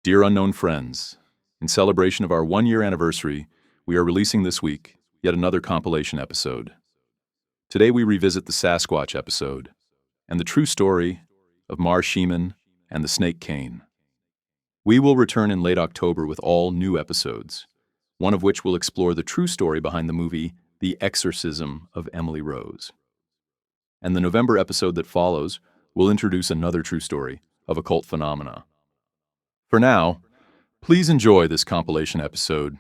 Dear unknown friends, in celebration of our 1-year anniversary, we are releasing this week yet another compilation episode. Today we revisit the Sasquatch episode and the true story of Shimun and the snake Cain. We will return in late October with all new episodes, one of which will explore the true story behind the movie The Exorcism of Emily Rose. And the November episode that follows will introduce another true story of occult phenomena. For now, please enjoy this compilation episode.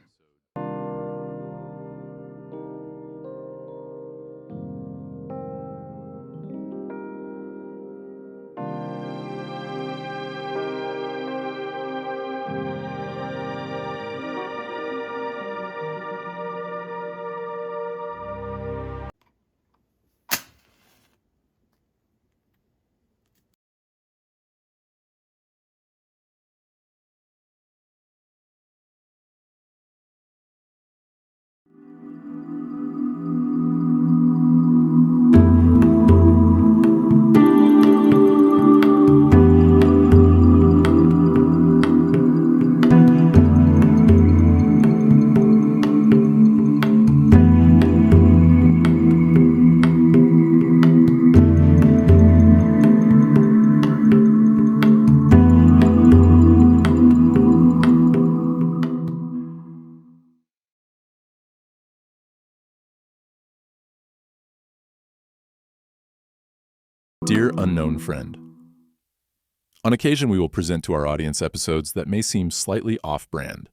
Dear unknown friend, on occasion we will present to our audience episodes that may seem slightly off-brand.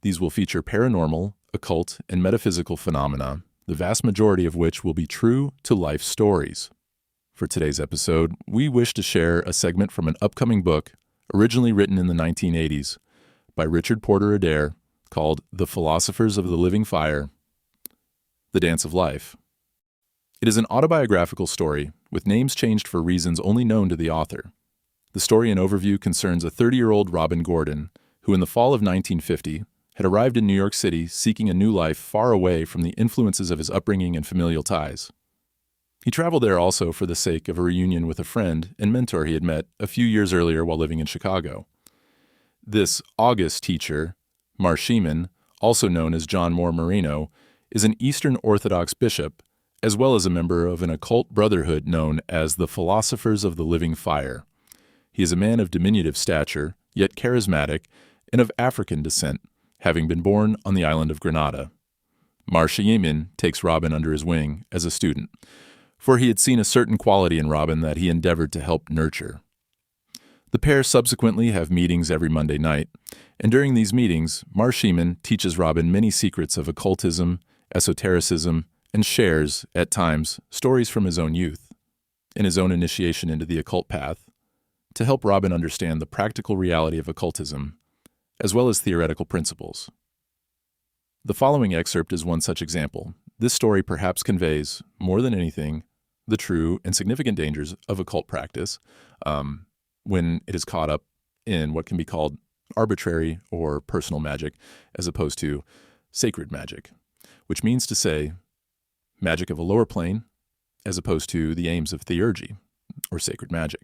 These will feature paranormal, occult, and metaphysical phenomena, the vast majority of which will be true-to-life stories. For today's episode, we wish to share a segment from an upcoming book originally written in the 1980s by Richard Porter Adair called The Philosophers of the Living Fire, The Dance of Life. It is an autobiographical story with names changed for reasons only known to the author. The story and overview concerns a 30-year-old Robin Gordon, who in the fall of 1950 had arrived in New York City seeking a new life far away from the influences of his upbringing and familial ties. He traveled there also for the sake of a reunion with a friend and mentor he had met a few years earlier while living in Chicago. This August teacher, Shimun, also known as John Moore Marino, is an Eastern Orthodox bishop as well as a member of an occult brotherhood known as the Philosophers of the Living Fire. He is a man of diminutive stature, yet charismatic, and of African descent, having been born on the island of Grenada. Shimun takes Robin under his wing as a student, for he had seen a certain quality in Robin that he endeavored to help nurture. The pair subsequently have meetings every Monday night, and during these meetings, Shimun teaches Robin many secrets of occultism, esotericism, and shares, at times, stories from his own youth and his own initiation into the occult path to help Robin understand the practical reality of occultism, as well as theoretical principles. The following excerpt is one such example. This story perhaps conveys, more than anything, the true and significant dangers of occult practice when it is caught up in what can be called arbitrary or personal magic, as opposed to sacred magic, which means to say magic of a lower plane, as opposed to the aims of theurgy, or sacred magic.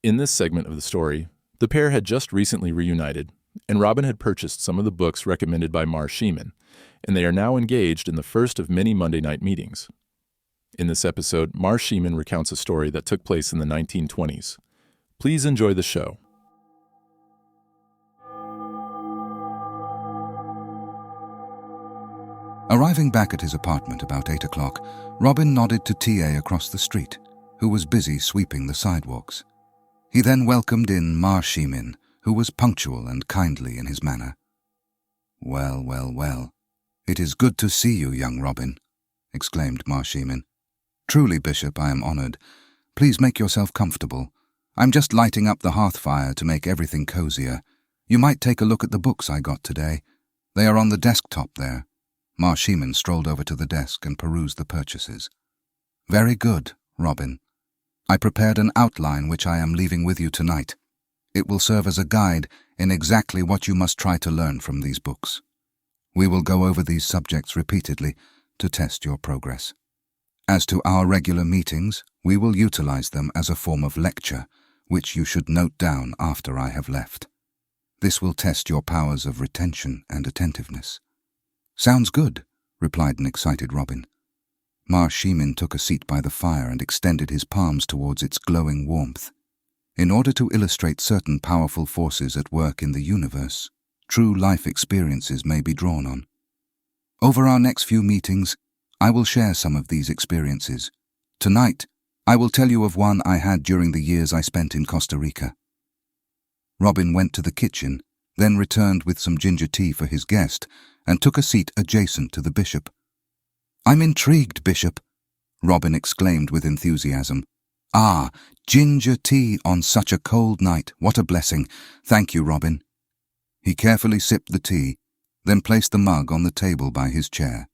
In this segment of the story, the pair had just recently reunited, and Robin had purchased some of the books recommended by Shimun, and they are now engaged in the first of many Monday night meetings. In this episode, Shimun recounts a story that took place in the 1920s. Please enjoy the show. Arriving back at his apartment about 8 o'clock, Robin nodded to TA across the street, who was busy sweeping the sidewalks. He then welcomed in Shimun, who was punctual and kindly in his manner. "Well, well, well. It is good to see you, young Robin," exclaimed Shimun. "Truly, Bishop, I am honored. Please make yourself comfortable. I'm just lighting up the hearth fire to make everything cozier. You might take a look at the books I got today. They are on the desktop there." Shimun strolled over to the desk and perused the purchases. "Very good, Robin. I prepared an outline which I am leaving with you tonight. It will serve as a guide in exactly what you must try to learn from these books. We will go over these subjects repeatedly to test your progress. As to our regular meetings, we will utilize them as a form of lecture, which you should note down after I have left. This will test your powers of retention and attentiveness." "Sounds good," replied an excited Robin. Shimun took a seat by the fire and extended his palms towards its glowing warmth. In order to illustrate certain powerful forces at work in the universe, true life experiences may be drawn on. Over our next few meetings, I will share some of these experiences. Tonight, I will tell you of one I had during the years I spent in Costa Rica. Robin went to the kitchen, then returned with some ginger tea for his guest, and took a seat adjacent to the bishop. "I'm intrigued, Bishop," Robin exclaimed with enthusiasm. "Ah, ginger tea on such a cold night. What a blessing. Thank you, Robin." He carefully sipped the tea, then placed the mug on the table by his chair.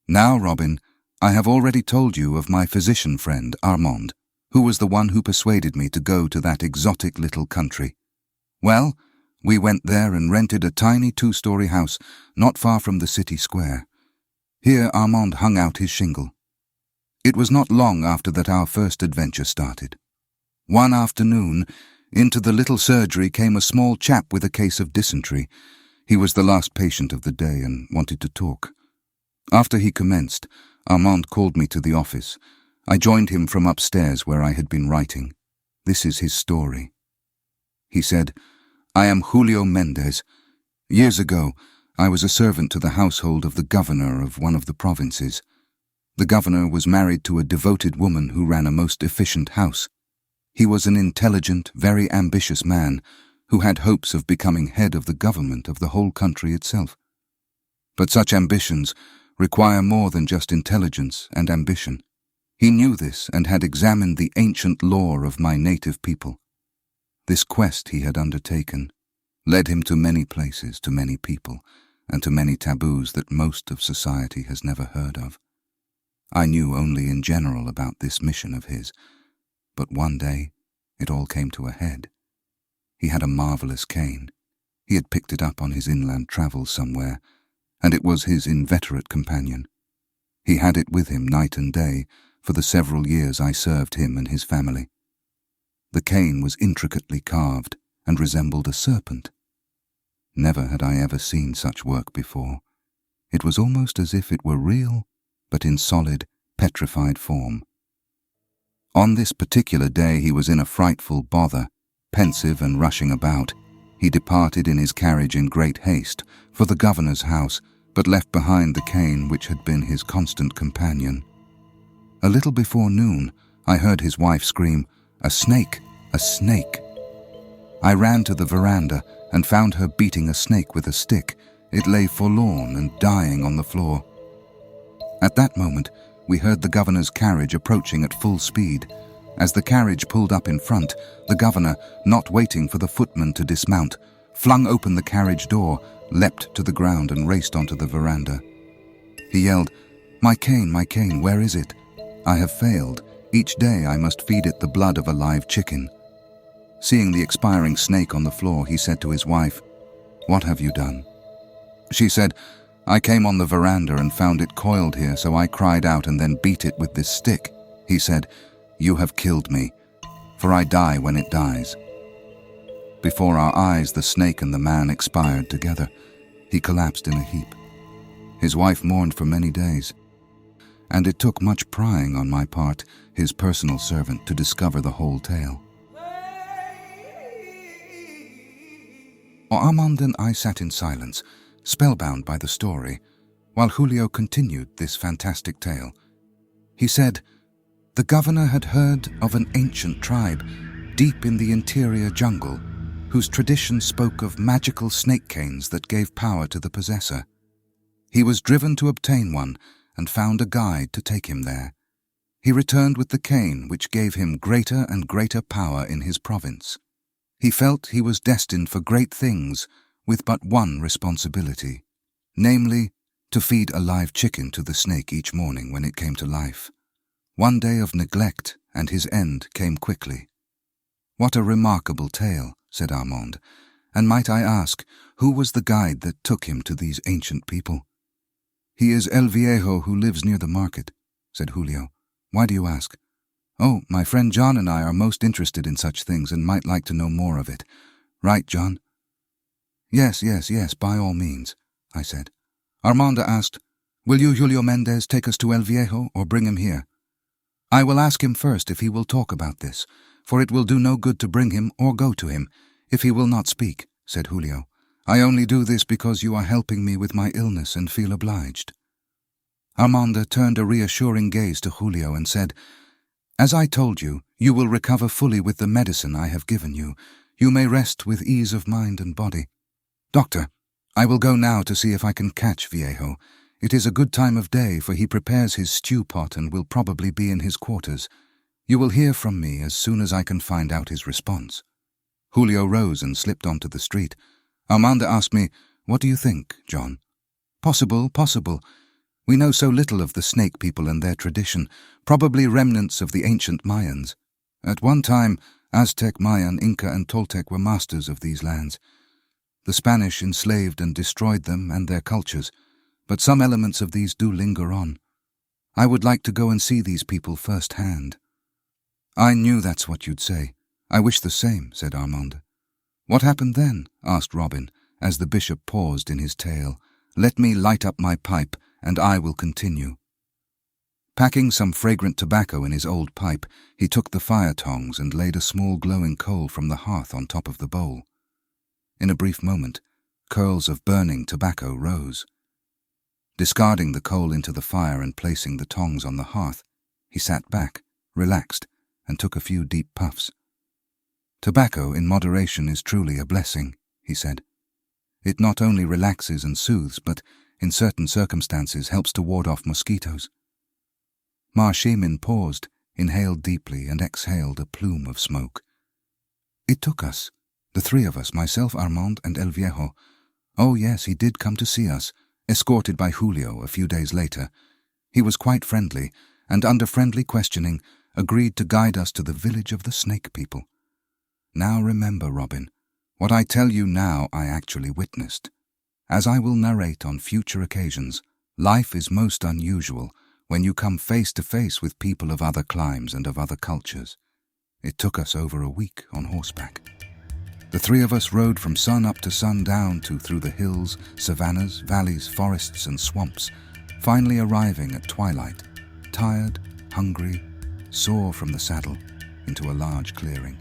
"Now, Robin, I have already told you of my physician friend, Armand, who was the one who persuaded me to go to that exotic little country. Well, we went there and rented a tiny 2-story house not far from the city square. Here Armand hung out his shingle. It was not long after that our first adventure started. One afternoon, into the little surgery came a small chap with a case of dysentery. He was the last patient of the day and wanted to talk. After he commenced, Armand called me to the office. I joined him from upstairs where I had been writing. This is his story. He said, "I am Julio Mendez. Years ago, I was a servant to the household of the governor of one of the provinces. The governor was married to a devoted woman who ran a most efficient house. He was an intelligent, very ambitious man who had hopes of becoming head of the government of the whole country itself. But such ambitions require more than just intelligence and ambition. He knew this and had examined the ancient lore of my native people. This quest he had undertaken led him to many places, to many people, and to many taboos that most of society has never heard of. I knew only in general about this mission of his, but one day it all came to a head. He had a marvelous cane. He had picked it up on his inland travels somewhere, and it was his inveterate companion. He had it with him night and day for the several years I served him and his family. The cane was intricately carved and resembled a serpent. Never had I ever seen such work before. It was almost as if it were real, but in solid, petrified form. On this particular day he was in a frightful bother, pensive and rushing about. He departed in his carriage in great haste for the governor's house, but left behind the cane which had been his constant companion. A little before noon, I heard his wife scream, "A snake! A snake!" I ran to the veranda and found her beating a snake with a stick. It lay forlorn and dying on the floor. At that moment, we heard the governor's carriage approaching at full speed. As the carriage pulled up in front, the governor, not waiting for the footman to dismount, flung open the carriage door, leapt to the ground and raced onto the veranda. He yelled, my cane, where is it? I have failed. Each day I must feed it the blood of a live chicken." Seeing the expiring snake on the floor, he said to his wife, "What have you done?" She said, "I came on the veranda and found it coiled here, so I cried out and then beat it with this stick." He said, "You have killed me, for I die when it dies." Before our eyes, the snake and the man expired together. He collapsed in a heap. His wife mourned for many days, and it took much prying on my part, his personal servant, to discover the whole tale. Armand and I sat in silence, spellbound by the story, while Julio continued this fantastic tale. He said, "The governor had heard of an ancient tribe deep in the interior jungle, whose tradition spoke of magical snake canes that gave power to the possessor. He was driven to obtain one and found a guide to take him there. He returned with the cane, which gave him greater and greater power in his province. He felt he was destined for great things with but one responsibility, namely, to feed a live chicken to the snake each morning when it came to life. One day of neglect, and his end came quickly." "What a remarkable tale," said Armand. "And might I ask, who was the guide that took him to these ancient people?" "He is El Viejo, who lives near the market," said Julio. "Why do you ask?" "Oh, my friend John and I are most interested in such things and might like to know more of it. Right, John?" Yes, by all means, I said. Armando asked, will you, Julio Mendez, take us to El Viejo or bring him here? I will ask him first if he will talk about this, for it will do no good to bring him or go to him if he will not speak, said Julio. I only do this because you are helping me with my illness and feel obliged. Armando turned a reassuring gaze to Julio and said, as I told you, you will recover fully with the medicine I have given you. You may rest with ease of mind and body. Doctor, I will go now to see if I can catch Viejo. It is a good time of day, for he prepares his stew pot and will probably be in his quarters. You will hear from me as soon as I can find out his response. Julio rose and slipped onto the street. Armando asked me, what do you think, John? Possible. We know so little of the snake people and their tradition, probably remnants of the ancient Mayans. At one time, Aztec, Mayan, Inca, and Toltec were masters of these lands. The Spanish enslaved and destroyed them and their cultures, but some elements of these do linger on. I would like to go and see these people firsthand. I knew that's what you'd say. I wish the same, said Armando. What happened then? Asked Robin, as the bishop paused in his tale. Let me light up my pipe, and I will continue. Packing some fragrant tobacco in his old pipe, he took the fire tongs and laid a small glowing coal from the hearth on top of the bowl. In a brief moment, curls of burning tobacco rose. Discarding the coal into the fire and placing the tongs on the hearth, he sat back, relaxed, and took a few deep puffs. Tobacco in moderation is truly a blessing, he said. It not only relaxes and soothes, but, in certain circumstances, helps to ward off mosquitoes. Shimun paused, inhaled deeply, and exhaled a plume of smoke. It took us, the three of us, myself, Armand, and El Viejo. Oh yes, he did come to see us, escorted by Julio a few days later. He was quite friendly, and under friendly questioning, agreed to guide us to the village of the snake people. Now remember, Robin, what I tell you now I actually witnessed. As I will narrate on future occasions, life is most unusual when you come face to face with people of other climes and of other cultures. It took us over a week on horseback. The three of us rode from sun up to sundown through the hills, savannas, valleys, forests, and swamps, finally arriving at twilight, tired, hungry, sore from the saddle, into a large clearing.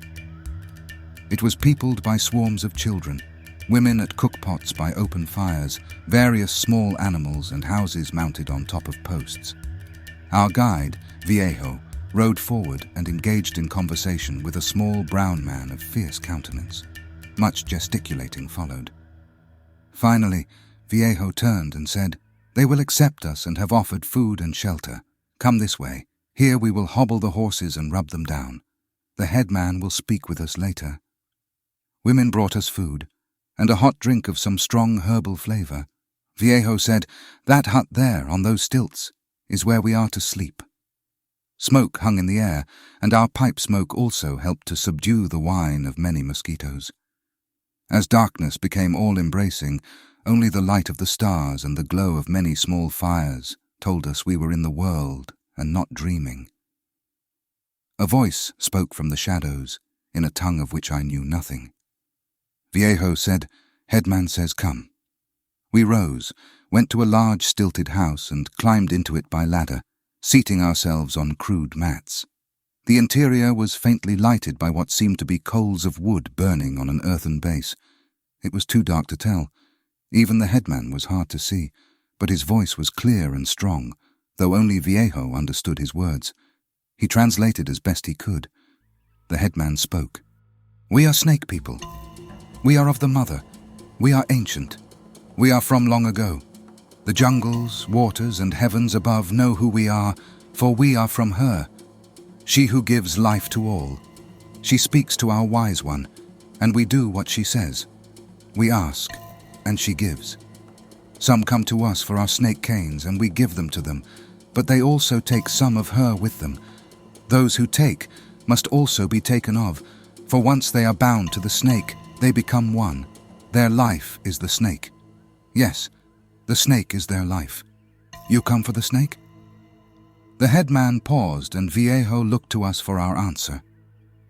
It was peopled by swarms of children, women at cookpots by open fires, various small animals and houses mounted on top of posts. Our guide, Viejo, rode forward and engaged in conversation with a small brown man of fierce countenance. Much gesticulating followed. Finally, Viejo turned and said, "They will accept us and have offered food and shelter. Come this way. Here we will hobble the horses and rub them down. The headman will speak with us later." Women brought us food, and a hot drink of some strong herbal flavor. Viejo said, "That hut there, on those stilts, is where we are to sleep." Smoke hung in the air, and our pipe smoke also helped to subdue the whine of many mosquitoes. As darkness became all-embracing, only the light of the stars and the glow of many small fires told us we were in the world and not dreaming. A voice spoke from the shadows, in a tongue of which I knew nothing. Viejo said, "Headman says come." We rose, went to a large stilted house and climbed into it by ladder, seating ourselves on crude mats. The interior was faintly lighted by what seemed to be coals of wood burning on an earthen base. It was too dark to tell. Even the headman was hard to see, but his voice was clear and strong, though only Viejo understood his words. He translated as best he could. The headman spoke. "We are snake people. We are of the mother. We are ancient. We are from long ago. The jungles, waters, and heavens above know who we are, for we are from her. She who gives life to all. She speaks to our wise one, and we do what she says. We ask, and she gives. Some come to us for our snake canes, and we give them to them, but they also take some of her with them. Those who take must also be taken of, for once they are bound to the snake, they become one. Their life is the snake. Yes, the snake is their life. You come for the snake?" The headman paused, and Viejo looked to us for our answer.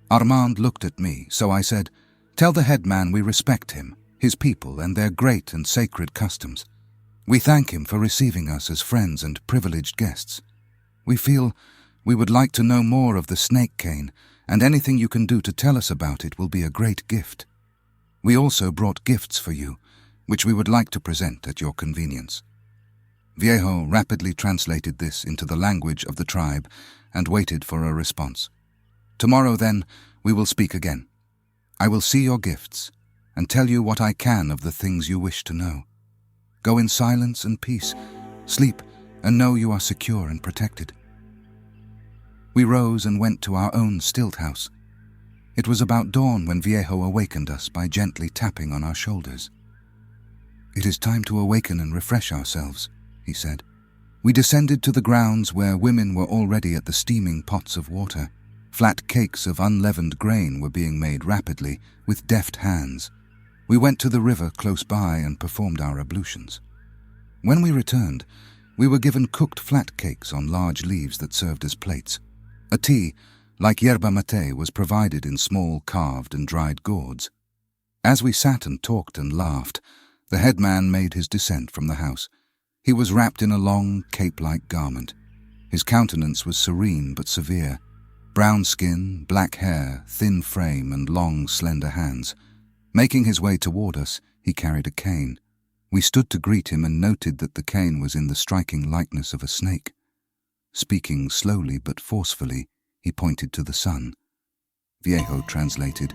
Armand looked at me, so I said, "Tell the headman we respect him. his people and their great and sacred customs. We thank him for receiving us as friends and privileged guests. We feel we would like to know more of the snake cane, and anything you can do to tell us about it will be a great gift. We also brought gifts for you, which we would like to present at your convenience." Viejo rapidly translated this into the language of the tribe and waited for a response. "Tomorrow, then, we will speak again. I will see your gifts and tell you what I can of the things you wish to know. Go in silence and peace, sleep, and know you are secure and protected." We rose and went to our own stilt house. It was about dawn when Viejo awakened us by gently tapping on our shoulders. "It is time to awaken and refresh ourselves," he said. We descended to the grounds where women were already at the steaming pots of water. Flat cakes of unleavened grain were being made rapidly with deft hands. We went to the river close by and performed our ablutions. When we returned, we were given cooked flat cakes on large leaves that served as plates. A tea, like yerba mate, was provided in small carved and dried gourds. As we sat and talked and laughed, the headman made his descent from the house. He was wrapped in a long, cape-like garment. His countenance was serene but severe. Brown skin, black hair, thin frame, and long, slender hands. Making his way toward us, he carried a cane. We stood to greet him and noted that the cane was in the striking likeness of a snake. Speaking slowly but forcefully, he pointed to the sun. Viejo translated,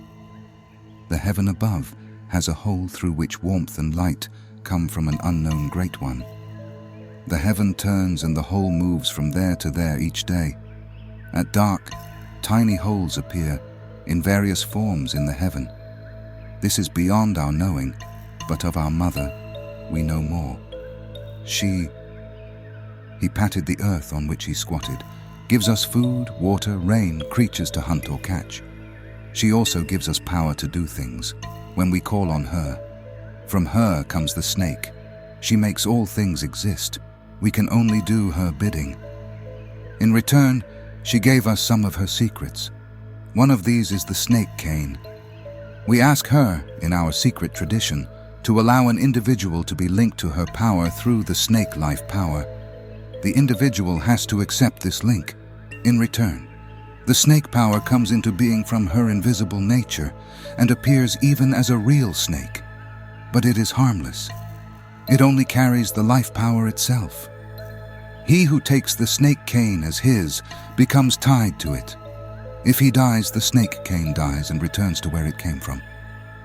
"The heaven above has a hole through which warmth and light come from an unknown Great One. The heaven turns and the hole moves from there to there each day. At dark, tiny holes appear in various forms in the heaven. This is beyond our knowing, but of our mother we know more. She," he patted the earth on which he squatted, "gives us food, water, rain, creatures to hunt or catch. She also gives us power to do things when we call on her. From her comes the snake. She makes all things exist. We can only do her bidding. In return, she gave us some of her secrets. One of these is the snake cane. We ask her, in our secret tradition, to allow an individual to be linked to her power through the snake life power. The individual has to accept this link. In return, the snake power comes into being from her invisible nature and appears even as a real snake. But it is harmless. It only carries the life power itself. He who takes the snake cane as his becomes tied to it. If he dies, the snake cane dies and returns to where it came from.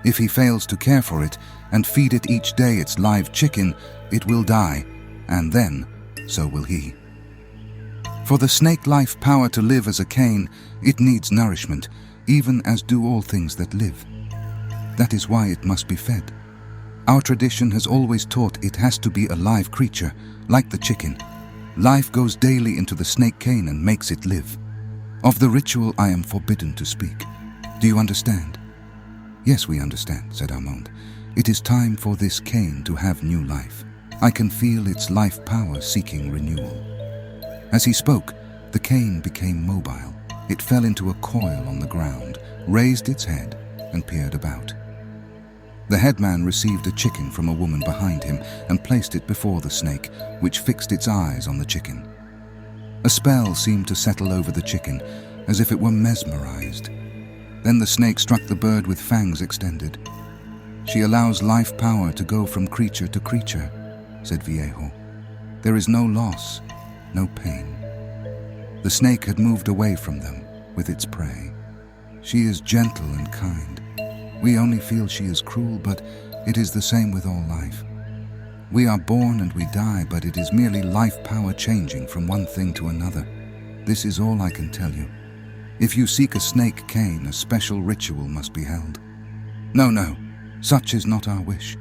If he fails to care for it and feed it each day its live chicken, it will die, and then so will he. For the snake life power to live as a cane, it needs nourishment, even as do all things that live. That is why it must be fed. Our tradition has always taught it has to be a live creature, like the chicken. Life goes daily into the snake cane and makes it live. Of the ritual I am forbidden to speak. Do you understand?" "Yes, we understand," said Armand. "It is time for this cane to have new life. I can feel its life power seeking renewal." As he spoke, the cane became mobile. It fell into a coil on the ground, raised its head, and peered about. The headman received a chicken from a woman behind him and placed it before the snake, which fixed its eyes on the chicken. A spell seemed to settle over the chicken, as if it were mesmerized. Then the snake struck the bird with fangs extended. "She allows life power to go from creature to creature," said Viejo. "There is no loss, no pain." The snake had moved away from them with its prey. "She is gentle and kind. We only feel she is cruel, but it is the same with all life. We are born and we die, but it is merely life power changing from one thing to another. This is all I can tell you. If you seek a snake cane, a special ritual must be held." No, such is not our wish.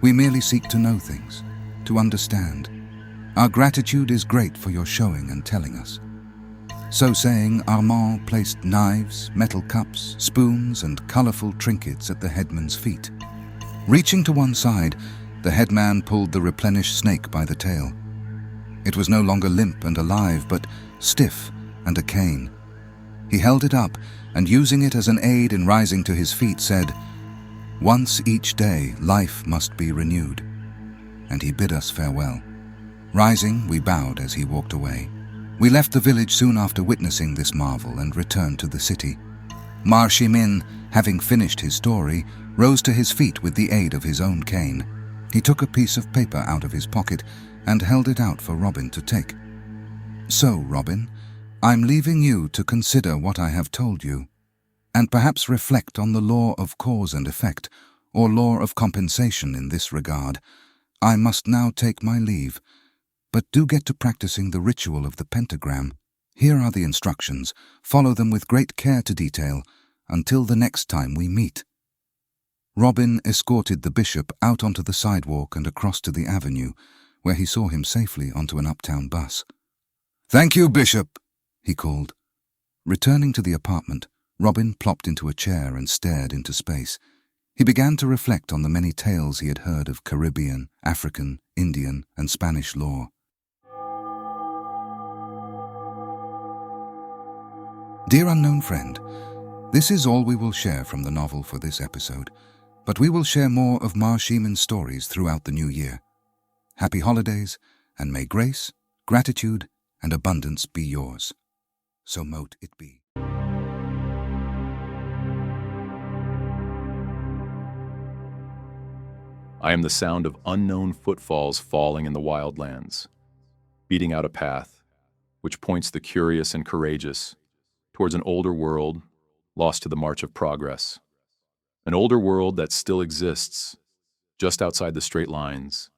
We merely seek to know things, to understand. Our gratitude is great for your showing and telling us." So saying, Armand placed knives, metal cups, spoons, and colorful trinkets at the headman's feet. Reaching to one side, the headman pulled the replenished snake by the tail. It was no longer limp and alive, but stiff and a cane. He held it up and, using it as an aid in rising to his feet, said, Once each day, life must be renewed. And he bid us farewell. Rising, we bowed as he walked away. We left the village soon after witnessing this marvel and returned to the city. Shimun, having finished his story, rose to his feet with the aid of his own cane. He took a piece of paper out of his pocket and held it out for Robin to take. So, Robin, I'm leaving you to consider what I have told you, and perhaps reflect on the law of cause and effect, or law of compensation in this regard. I must now take my leave, but do get to practicing the ritual of the pentagram. Here are the instructions. Follow them with great care to detail, until the next time we meet. Robin escorted the bishop out onto the sidewalk and across to the avenue, where he saw him safely onto an uptown bus. "Thank you, Bishop," he called. Returning to the apartment, Robin plopped into a chair and stared into space. He began to reflect on the many tales he had heard of Caribbean, African, Indian, and Spanish lore. Dear unknown friend, this is all we will share from the novel for this episode, but we will share more of Shimun's stories throughout the new year. Happy holidays, and may grace, gratitude, and abundance be yours. So mote it be. I am the sound of unknown footfalls falling in the wildlands, beating out a path which points the curious and courageous towards an older world lost to the march of progress. An older world that still exists just outside the straight lines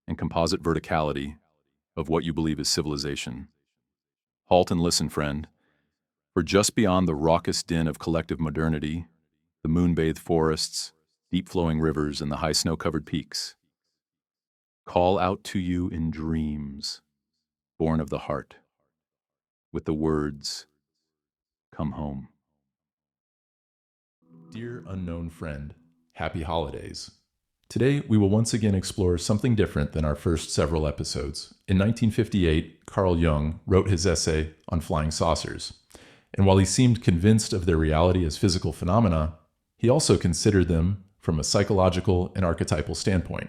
and composite verticality of what you believe is civilization. Halt and listen, friend, for just beyond the raucous din of collective modernity, the moon-bathed forests, deep-flowing rivers, and the high snow-covered peaks call out to you in dreams, born of the heart, with the words, "Come home." Dear unknown friend, happy holidays. Today, we will once again explore something different than our first several episodes. In 1958, Carl Jung wrote his essay on flying saucers, and while he seemed convinced of their reality as physical phenomena, he also considered them from a psychological and archetypal standpoint.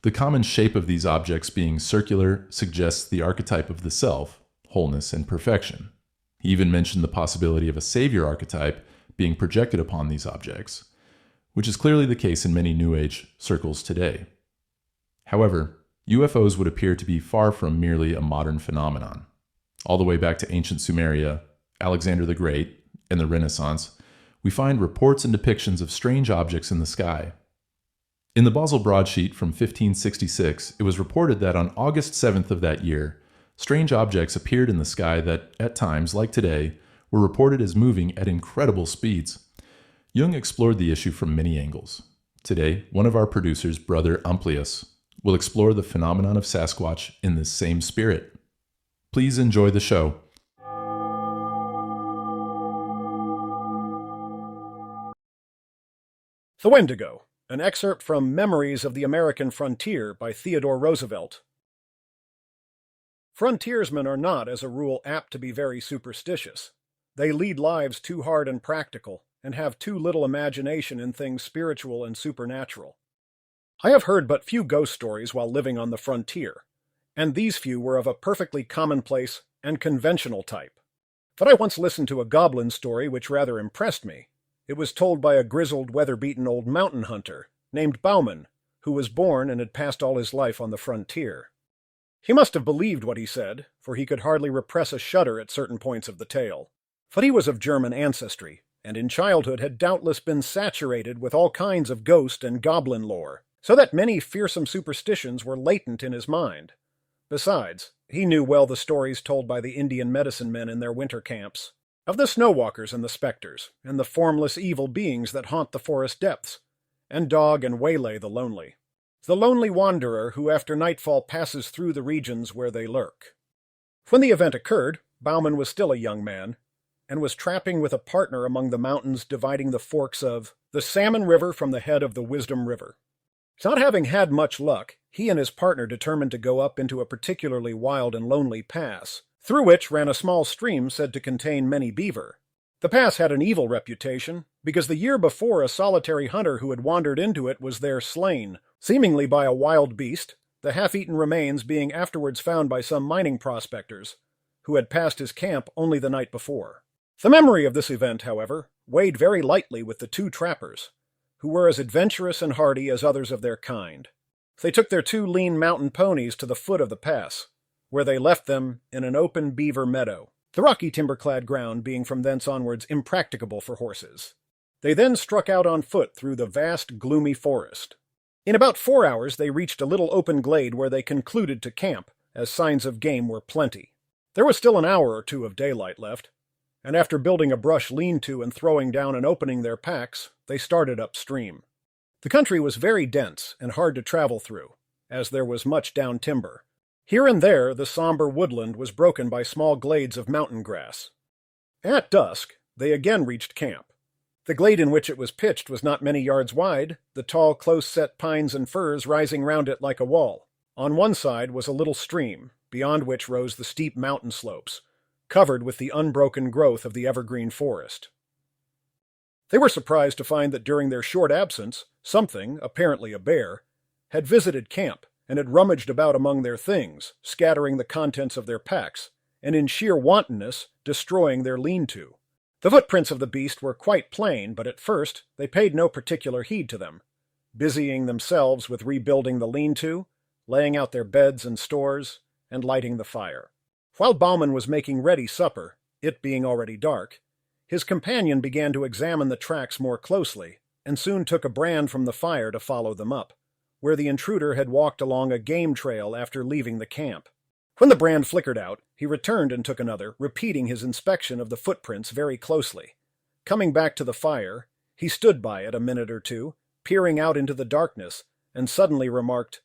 The common shape of these objects being circular suggests the archetype of the self, wholeness, and perfection. He even mentioned the possibility of a savior archetype being projected upon these objects, which is clearly the case in many New Age circles today. However, UFOs would appear to be far from merely a modern phenomenon. All the way back to ancient Sumeria, Alexander the Great, and the Renaissance, we find reports and depictions of strange objects in the sky. In the Basel broadsheet from 1566, it was reported that on August 7th of that year, strange objects appeared in the sky that, at times, like today, were reported as moving at incredible speeds. Jung explored the issue from many angles. Today, one of our producers, Brother Amplius, will explore the phenomenon of Sasquatch in this same spirit. Please enjoy the show. The Wendigo, an excerpt from Memories of the American Frontier by Theodore Roosevelt. Frontiersmen are not, as a rule, apt to be very superstitious. They lead lives too hard and practical, and have too little imagination in things spiritual and supernatural. I have heard but few ghost stories while living on the frontier, and these few were of a perfectly commonplace and conventional type. But I once listened to a goblin story which rather impressed me. It was told by a grizzled, weather-beaten old mountain hunter named Bauman, who was born and had passed all his life on the frontier. He must have believed what he said, for he could hardly repress a shudder at certain points of the tale. For he was of German ancestry, and in childhood had doubtless been saturated with all kinds of ghost and goblin lore, so that many fearsome superstitions were latent in his mind. Besides, he knew well the stories told by the Indian medicine men in their winter camps, of the snow walkers and the specters, and the formless evil beings that haunt the forest depths, and dog and waylay the lonely wanderer who after nightfall passes through the regions where they lurk. When the event occurred, Bauman was still a young man, and was trapping with a partner among the mountains dividing the forks of the Salmon River from the head of the Wisdom River. Not having had much luck, he and his partner determined to go up into a particularly wild and lonely pass, through which ran a small stream said to contain many beaver. The pass had an evil reputation, because the year before a solitary hunter who had wandered into it was there slain, seemingly by a wild beast, the half-eaten remains being afterwards found by some mining prospectors, who had passed his camp only the night before. The memory of this event, however, weighed very lightly with the two trappers, who were as adventurous and hardy as others of their kind. They took their two lean mountain ponies to the foot of the pass, where they left them in an open beaver meadow, the rocky timber-clad ground being from thence onwards impracticable for horses. They then struck out on foot through the vast, gloomy forest. In about 4 hours they reached a little open glade where they concluded to camp, as signs of game were plenty. There was still an hour or two of daylight left, and after building a brush lean-to and throwing down and opening their packs, they started upstream. The country was very dense and hard to travel through, as there was much down timber. Here and there the somber woodland was broken by small glades of mountain grass. At dusk, they again reached camp. The glade in which it was pitched was not many yards wide, the tall, close-set pines and firs rising round it like a wall. On one side was a little stream, beyond which rose the steep mountain slopes, covered with the unbroken growth of the evergreen forest. They were surprised to find that during their short absence, something, apparently a bear, had visited camp and had rummaged about among their things, scattering the contents of their packs, and in sheer wantonness destroying their lean-to. The footprints of the beast were quite plain, but at first they paid no particular heed to them, busying themselves with rebuilding the lean-to, laying out their beds and stores, and lighting the fire. While Bauman was making ready supper, it being already dark, his companion began to examine the tracks more closely, and soon took a brand from the fire to follow them up, where the intruder had walked along a game trail after leaving the camp. When the brand flickered out, he returned and took another, repeating his inspection of the footprints very closely. Coming back to the fire, he stood by it a minute or two, peering out into the darkness, and suddenly remarked,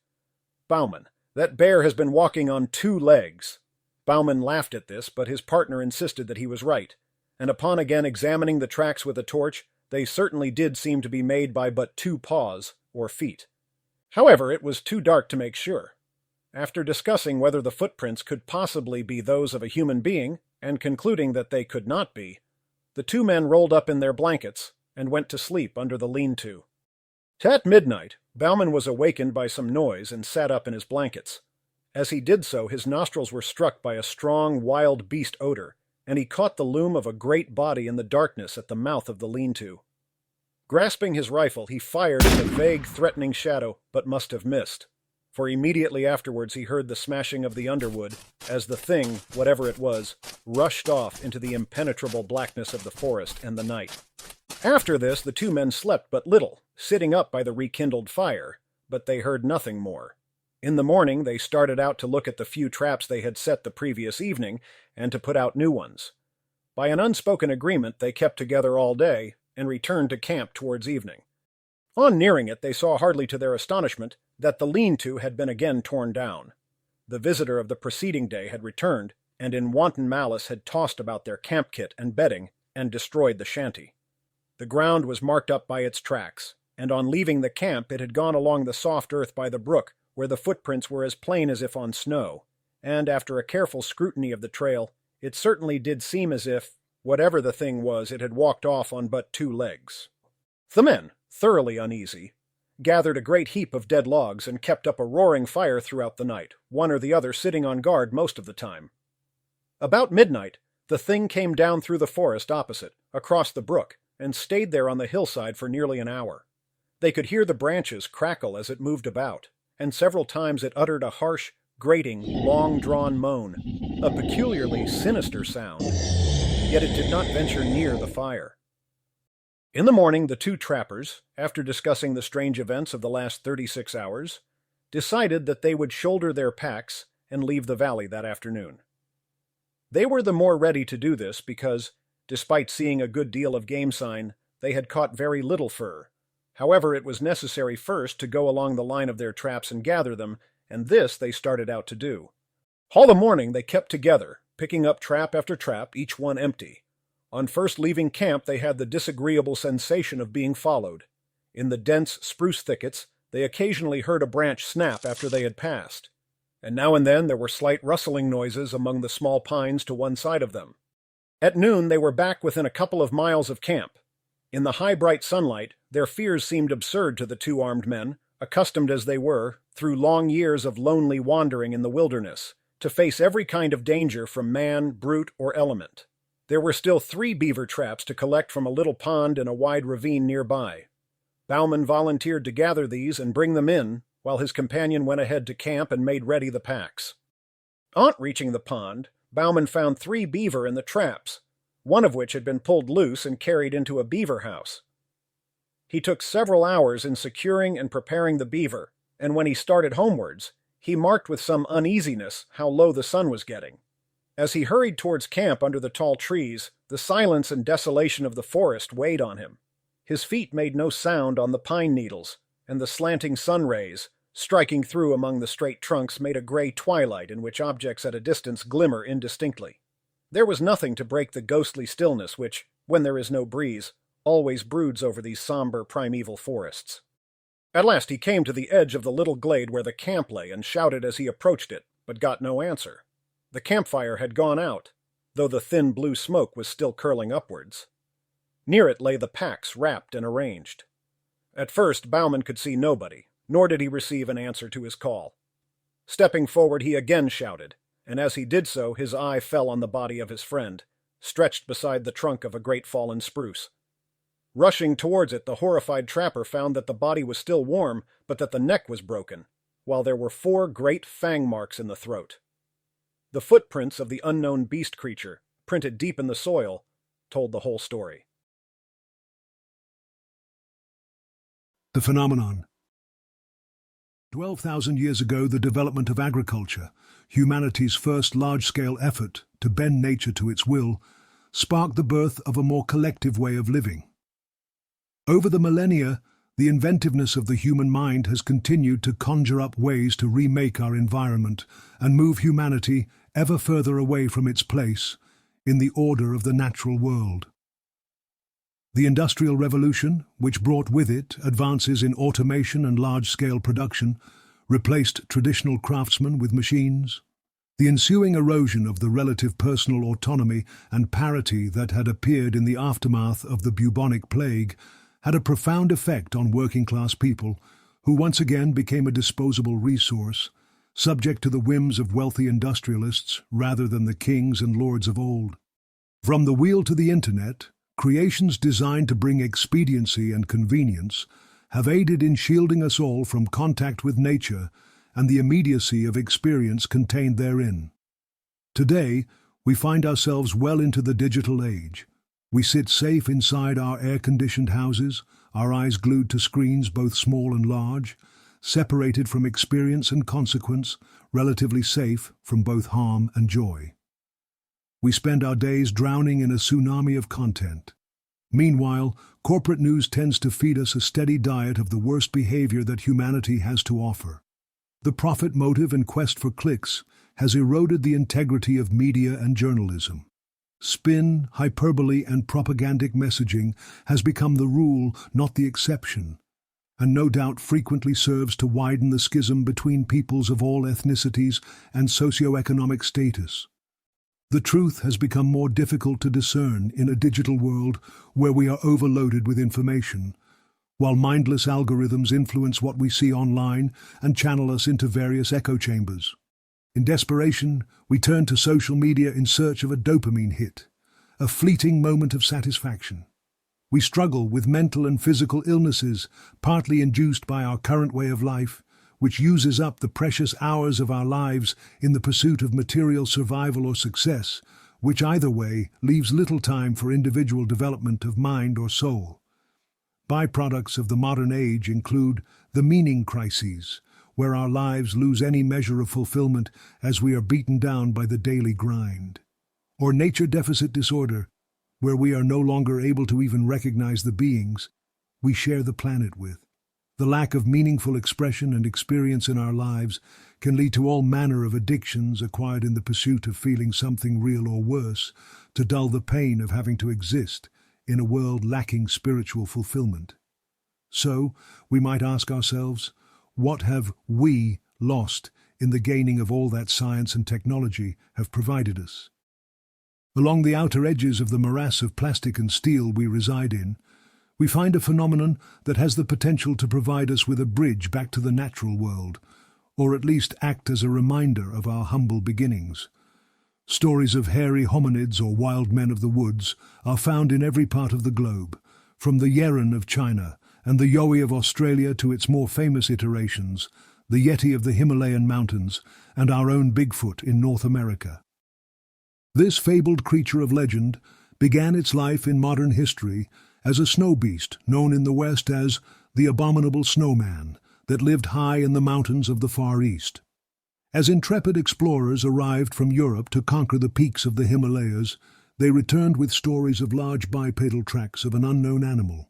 "Bauman, that bear has been walking on 2 legs." Bauman laughed at this, but his partner insisted that he was right, and upon again examining the tracks with a torch, they certainly did seem to be made by but 2 paws, or feet. However, it was too dark to make sure. After discussing whether the footprints could possibly be those of a human being, and concluding that they could not be, the 2 men rolled up in their blankets and went to sleep under the lean-to. At midnight, Bauman was awakened by some noise and sat up in his blankets. As he did so, his nostrils were struck by a strong, wild beast odor, and he caught the loom of a great body in the darkness at the mouth of the lean-to. Grasping his rifle, he fired at the vague, threatening shadow, but must have missed, for immediately afterwards he heard the smashing of the underwood as the thing, whatever it was, rushed off into the impenetrable blackness of the forest and the night. After this, the 2 men slept but little, sitting up by the rekindled fire, but they heard nothing more. In the morning they started out to look at the few traps they had set the previous evening, and to put out new ones. By an unspoken agreement they kept together all day, and returned to camp towards evening. On nearing it, they saw, hardly to their astonishment, that the lean-to had been again torn down. The visitor of the preceding day had returned, and in wanton malice had tossed about their camp kit and bedding, and destroyed the shanty. The ground was marked up by its tracks, and on leaving the camp it had gone along the soft earth by the brook, where the footprints were as plain as if on snow, and after a careful scrutiny of the trail, it certainly did seem as if, whatever the thing was, it had walked off on but 2 legs. The men, thoroughly uneasy, gathered a great heap of dead logs and kept up a roaring fire throughout the night, one or the other sitting on guard most of the time. About midnight, the thing came down through the forest opposite, across the brook, and stayed there on the hillside for nearly an hour. They could hear the branches crackle as it moved about, and several times it uttered a harsh, grating, long-drawn moan, a peculiarly sinister sound. Yet it did not venture near the fire. In the morning, the 2 trappers, after discussing the strange events of the last 36 hours, decided that they would shoulder their packs and leave the valley that afternoon. They were the more ready to do this because, despite seeing a good deal of game sign, they had caught very little fur. However, it was necessary first to go along the line of their traps and gather them, and this they started out to do. All the morning they kept together, picking up trap after trap, each one empty. On first leaving camp they had the disagreeable sensation of being followed. In the dense spruce thickets they occasionally heard a branch snap after they had passed, and now and then there were slight rustling noises among the small pines to one side of them. At noon they were back within a couple of miles of camp, In the high bright sunlight, their fears seemed absurd to the two armed men, accustomed as they were, through long years of lonely wandering in the wilderness, to face every kind of danger from man, brute, or element. There were still 3 beaver traps to collect from a little pond in a wide ravine nearby. Bauman volunteered to gather these and bring them in, while his companion went ahead to camp and made ready the packs. On reaching the pond, Bauman found 3 beaver in the traps, one of which had been pulled loose and carried into a beaver house. He took several hours in securing and preparing the beaver, and when he started homewards, he marked with some uneasiness how low the sun was getting. As he hurried towards camp under the tall trees, the silence and desolation of the forest weighed on him. His feet made no sound on the pine needles, and the slanting sun rays, striking through among the straight trunks, made a gray twilight in which objects at a distance glimmer indistinctly. There was nothing to break the ghostly stillness which, when there is no breeze, always broods over these somber primeval forests. At last he came to the edge of the little glade where the camp lay and shouted as he approached it, but got no answer. The campfire had gone out, though the thin blue smoke was still curling upwards. Near it lay the packs wrapped and arranged. At first Bauman could see nobody, nor did he receive an answer to his call. Stepping forward he again shouted, and as he did so his eye fell on the body of his friend, stretched beside the trunk of a great fallen spruce. Rushing towards it, the horrified trapper found that the body was still warm, but that the neck was broken, while there were 4 great fang marks in the throat. The footprints of the unknown beast creature, printed deep in the soil, told the whole story. The phenomenon. 12,000 years ago, the development of agriculture, humanity's first large-scale effort to bend nature to its will, sparked the birth of a more collective way of living. Over the millennia, the inventiveness of the human mind has continued to conjure up ways to remake our environment and move humanity ever further away from its place in the order of the natural world. The Industrial Revolution, which brought with it advances in automation and large-scale production, replaced traditional craftsmen with machines. The ensuing erosion of the relative personal autonomy and parity that had appeared in the aftermath of the bubonic plague had a profound effect on working-class people, who once again became a disposable resource, subject to the whims of wealthy industrialists rather than the kings and lords of old. From the wheel to the internet, creations designed to bring expediency and convenience have aided in shielding us all from contact with nature and the immediacy of experience contained therein. Today, we find ourselves well into the digital age. We sit safe inside our air-conditioned houses, our eyes glued to screens both small and large, separated from experience and consequence, relatively safe from both harm and joy. We spend our days drowning in a tsunami of content. Meanwhile, corporate news tends to feed us a steady diet of the worst behavior that humanity has to offer. The profit motive and quest for clicks has eroded the integrity of media and journalism. Spin, hyperbole, and propagandic messaging has become the rule, not the exception, and no doubt frequently serves to widen the schism between peoples of all ethnicities and socio-economic status. The truth has become more difficult to discern in a digital world where we are overloaded with information, while mindless algorithms influence what we see online and channel us into various echo chambers. In desperation, we turn to social media in search of a dopamine hit, a fleeting moment of satisfaction. We struggle with mental and physical illnesses, partly induced by our current way of life, which uses up the precious hours of our lives in the pursuit of material survival or success, which either way leaves little time for individual development of mind or soul. Byproducts of the modern age include the meaning crises, where our lives lose any measure of fulfillment as we are beaten down by the daily grind, or nature deficit disorder, where we are no longer able to even recognize the beings we share the planet with. The lack of meaningful expression and experience in our lives can lead to all manner of addictions acquired in the pursuit of feeling something real or worse, to dull the pain of having to exist in a world lacking spiritual fulfillment. So, we might ask ourselves, what have we lost in the gaining of all that science and technology have provided us? Along the outer edges of the morass of plastic and steel we reside in, We find a phenomenon that has the potential to provide us with a bridge back to the natural world, or at least act as a reminder of our humble beginnings. Stories of hairy hominids or wild men of the woods are found in every part of the globe, from the Yeren of China and the Yowie of Australia to its more famous iterations, the Yeti of the Himalayan mountains and our own Bigfoot in North America. This fabled creature of legend began its life in modern history as a snow beast known in the West as the abominable snowman that lived high in the mountains of the Far East. As intrepid explorers arrived from Europe to conquer the peaks of the Himalayas, they returned with stories of large bipedal tracks of an unknown animal,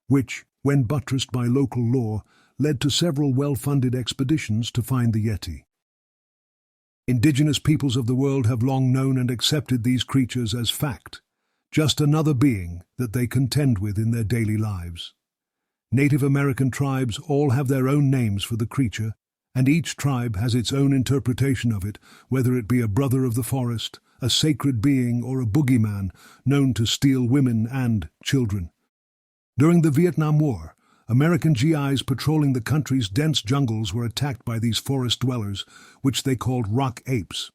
which, when buttressed by local lore, led to several well-funded expeditions to find the Yeti. Indigenous peoples of the world have long known and accepted these creatures as fact, just another being that they contend with in their daily lives. Native American tribes all have their own names for the creature, and each tribe has its own interpretation of it, whether it be a brother of the forest, a sacred being, or a boogeyman known to steal women and children. During the Vietnam War, American GIs patrolling the country's dense jungles were attacked by these forest dwellers, which they called rock apes.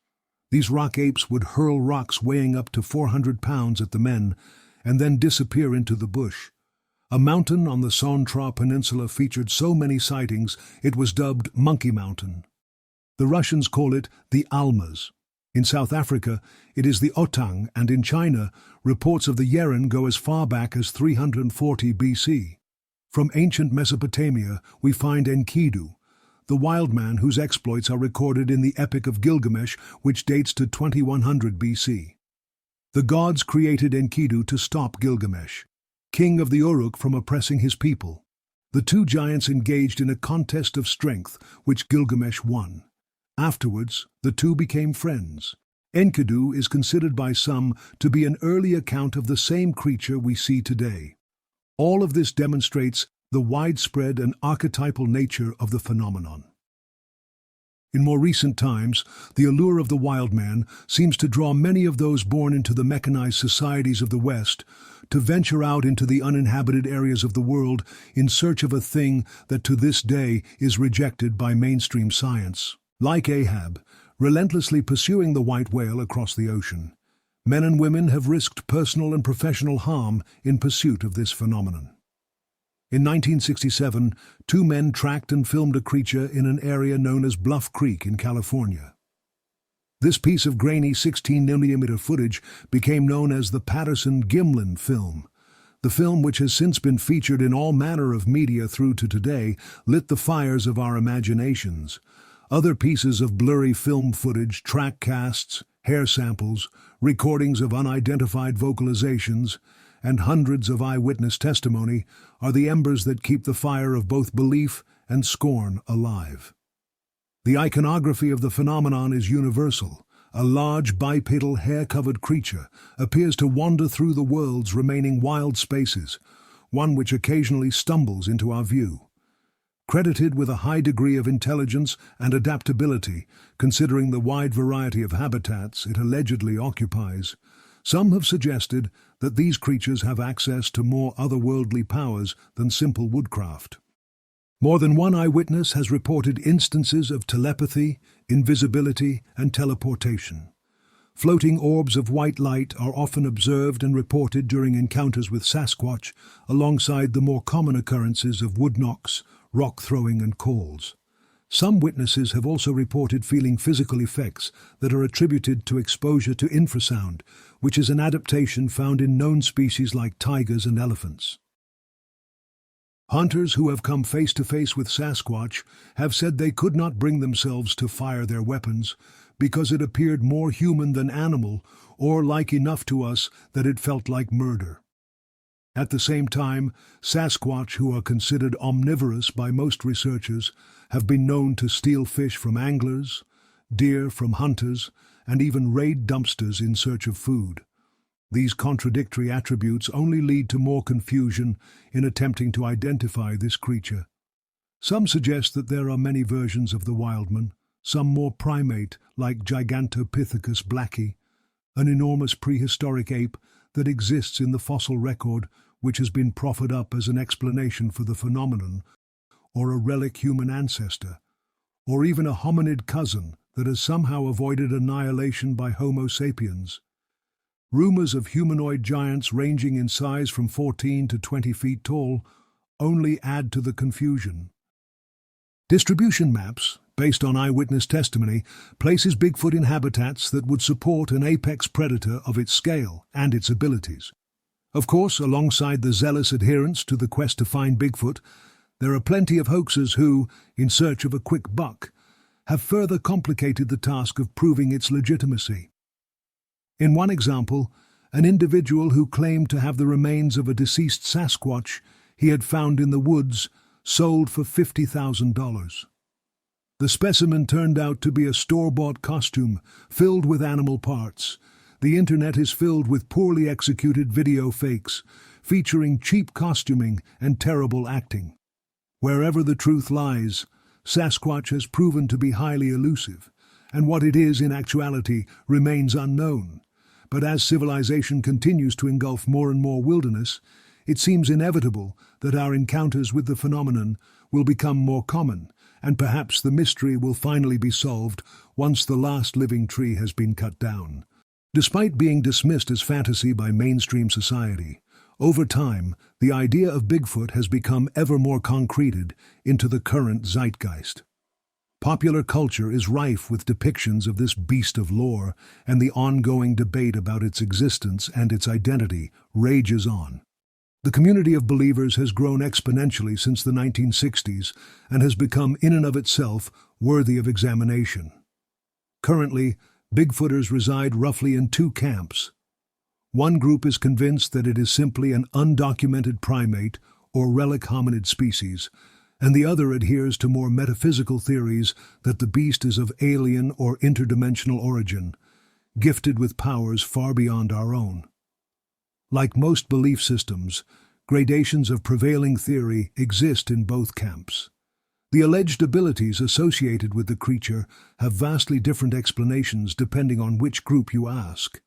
These rock apes would hurl rocks weighing up to 400 pounds at the men and then disappear into the bush. A mountain on the Son Tra Peninsula featured so many sightings it was dubbed Monkey Mountain. The Russians call it the Almas. In South Africa, it is the Otang, and in China, reports of the Yeren go as far back as 340 BC. From ancient Mesopotamia, we find Enkidu, the wild man whose exploits are recorded in the Epic of Gilgamesh, which dates to 2100 BC. The gods created Enkidu to stop Gilgamesh, king of the Uruk, from oppressing his people. The two giants engaged in a contest of strength, which Gilgamesh won. Afterwards, the two became friends. Enkidu is considered by some to be an early account of the same creature we see today. All of this demonstrates the widespread and archetypal nature of the phenomenon. In more recent times, the allure of the wild man seems to draw many of those born into the mechanized societies of the West to venture out into the uninhabited areas of the world in search of a thing that to this day is rejected by mainstream science. Like Ahab, relentlessly pursuing the white whale across the ocean, men and women have risked personal and professional harm in pursuit of this phenomenon. In 1967, two men tracked and filmed a creature in an area known as Bluff Creek in California. This piece of grainy 16mm footage became known as the Patterson-Gimlin film. The film, which has since been featured in all manner of media through to today, lit the fires of our imaginations. Other pieces of blurry film footage, track casts, hair samples, recordings of unidentified vocalizations, and hundreds of eyewitness testimony are the embers that keep the fire of both belief and scorn alive. The iconography of the phenomenon is universal. A large bipedal hair-covered creature appears to wander through the world's remaining wild spaces, one which occasionally stumbles into our view. Credited with a high degree of intelligence and adaptability, considering the wide variety of habitats it allegedly occupies, some have suggested that these creatures have access to more otherworldly powers than simple woodcraft. More than one eyewitness has reported instances of telepathy, invisibility, and teleportation. Floating orbs of white light are often observed and reported during encounters with Sasquatch, alongside the more common occurrences of wood knocks, rock throwing, and calls. Some witnesses have also reported feeling physical effects that are attributed to exposure to infrasound, which is an adaptation found in known species like tigers and elephants. Hunters who have come face to face with Sasquatch have said they could not bring themselves to fire their weapons because it appeared more human than animal, or like enough to us that it felt like murder. At the same time, Sasquatch, who are considered omnivorous by most researchers, have been known to steal fish from anglers, deer from hunters, and even raid dumpsters in search of food. These contradictory attributes only lead to more confusion in attempting to identify this creature. Some suggest that there are many versions of the wildman, some more primate, like Gigantopithecus blacki, an enormous prehistoric ape that exists in the fossil record which has been proffered up as an explanation for the phenomenon, or a relic human ancestor, or even a hominid cousin that has somehow avoided annihilation by Homo sapiens. Rumors of humanoid giants ranging in size from 14 to 20 feet tall only add to the confusion. Distribution maps, based on eyewitness testimony, places Bigfoot in habitats that would support an apex predator of its scale and its abilities. Of course, alongside the zealous adherents to the quest to find Bigfoot, there are plenty of hoaxers who, in search of a quick buck, have further complicated the task of proving its legitimacy. In one example, an individual who claimed to have the remains of a deceased Sasquatch he had found in the woods sold for $50,000. The specimen turned out to be a store-bought costume filled with animal parts. The internet is filled with poorly executed video fakes, featuring cheap costuming and terrible acting. Wherever the truth lies, Sasquatch has proven to be highly elusive, and what it is in actuality remains unknown. But as civilization continues to engulf more and more wilderness, it seems inevitable that our encounters with the phenomenon will become more common, and perhaps the mystery will finally be solved once the last living tree has been cut down. Despite being dismissed as fantasy by mainstream society, over time, the idea of Bigfoot has become ever more concreted into the current zeitgeist. Popular culture is rife with depictions of this beast of lore, and the ongoing debate about its existence and its identity rages on. The community of believers has grown exponentially since the 1960s and has become in and of itself worthy of examination. Currently, Bigfooters reside roughly in two camps. One group is convinced that it is simply an undocumented primate or relic hominid species, and the other adheres to more metaphysical theories that the beast is of alien or interdimensional origin, gifted with powers far beyond our own. Like most belief systems, gradations of prevailing theory exist in both camps. The alleged abilities associated with the creature have vastly different explanations depending on which group you ask.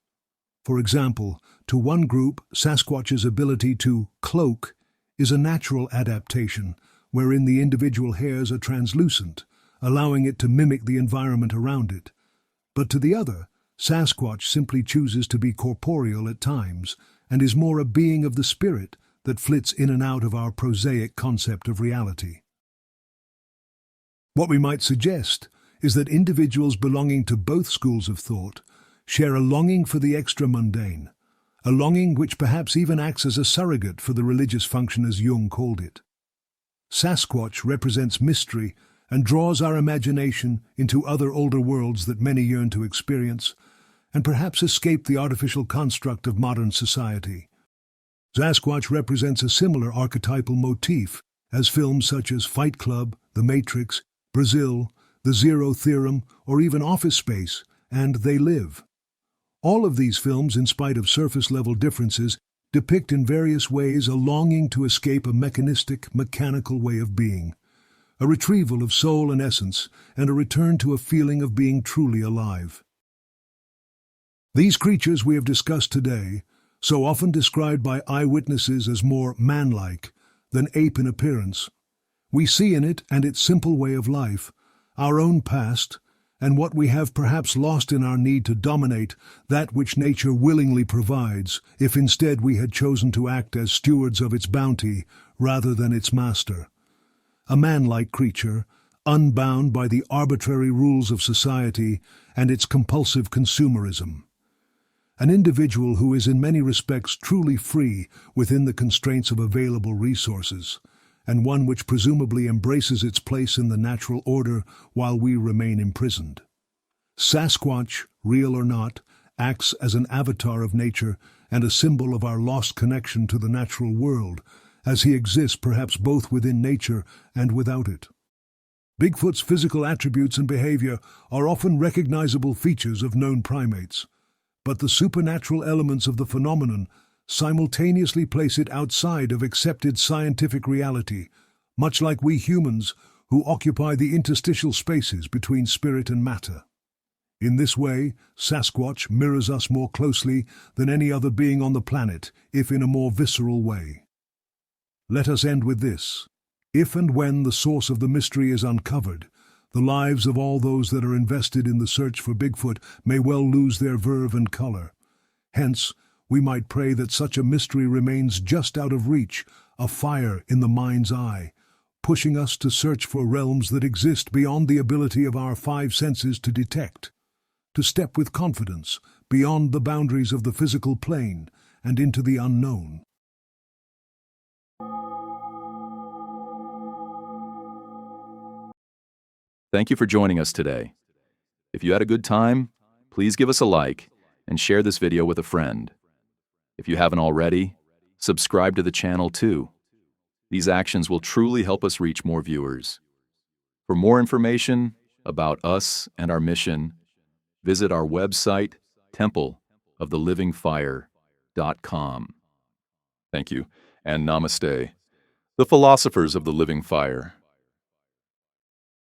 For example, to one group, Sasquatch's ability to cloak is a natural adaptation, wherein the individual hairs are translucent, allowing it to mimic the environment around it. But to the other, Sasquatch simply chooses to be corporeal at times, and is more a being of the spirit that flits in and out of our prosaic concept of reality. What we might suggest is that individuals belonging to both schools of thought share a longing for the extra-mundane, a longing which perhaps even acts as a surrogate for the religious function as Jung called it. Sasquatch represents mystery and draws our imagination into other older worlds that many yearn to experience, and perhaps escape the artificial construct of modern society. Sasquatch represents a similar archetypal motif as films such as Fight Club, The Matrix, Brazil, The Zero Theorem, or even Office Space, and They Live. All of these films, in spite of surface-level differences, depict in various ways a longing to escape a mechanistic, mechanical way of being, a retrieval of soul and essence, and a return to a feeling of being truly alive. These creatures we have discussed today, so often described by eyewitnesses as more man-like than ape in appearance, we see in it and its simple way of life our own past and what we have perhaps lost in our need to dominate that which nature willingly provides, if instead we had chosen to act as stewards of its bounty rather than its master. A man-like creature, unbound by the arbitrary rules of society and its compulsive consumerism. An individual who is in many respects truly free within the constraints of available resources, and one which presumably embraces its place in the natural order while we remain imprisoned. Sasquatch, real or not, acts as an avatar of nature and a symbol of our lost connection to the natural world, as he exists perhaps both within nature and without it. Bigfoot's physical attributes and behavior are often recognizable features of known primates, but the supernatural elements of the phenomenon simultaneously place it outside of accepted scientific reality, much like we humans who occupy the interstitial spaces between spirit and matter. In this way, Sasquatch mirrors us more closely than any other being on the planet, if in a more visceral way. Let us end with this. If and when the source of the mystery is uncovered, the lives of all those that are invested in the search for Bigfoot may well lose their verve and color. Hence, we might pray that such a mystery remains just out of reach, a fire in the mind's eye, pushing us to search for realms that exist beyond the ability of our five senses to detect, to step with confidence beyond the boundaries of the physical plane and into the unknown. Thank you for joining us today. If you had a good time, please give us a like and share this video with a friend. If you haven't already, subscribe to the channel too. These actions will truly help us reach more viewers. For more information about us and our mission, visit our website, templeofthelivingfire.com. Thank you, and namaste. The philosophers of the living fire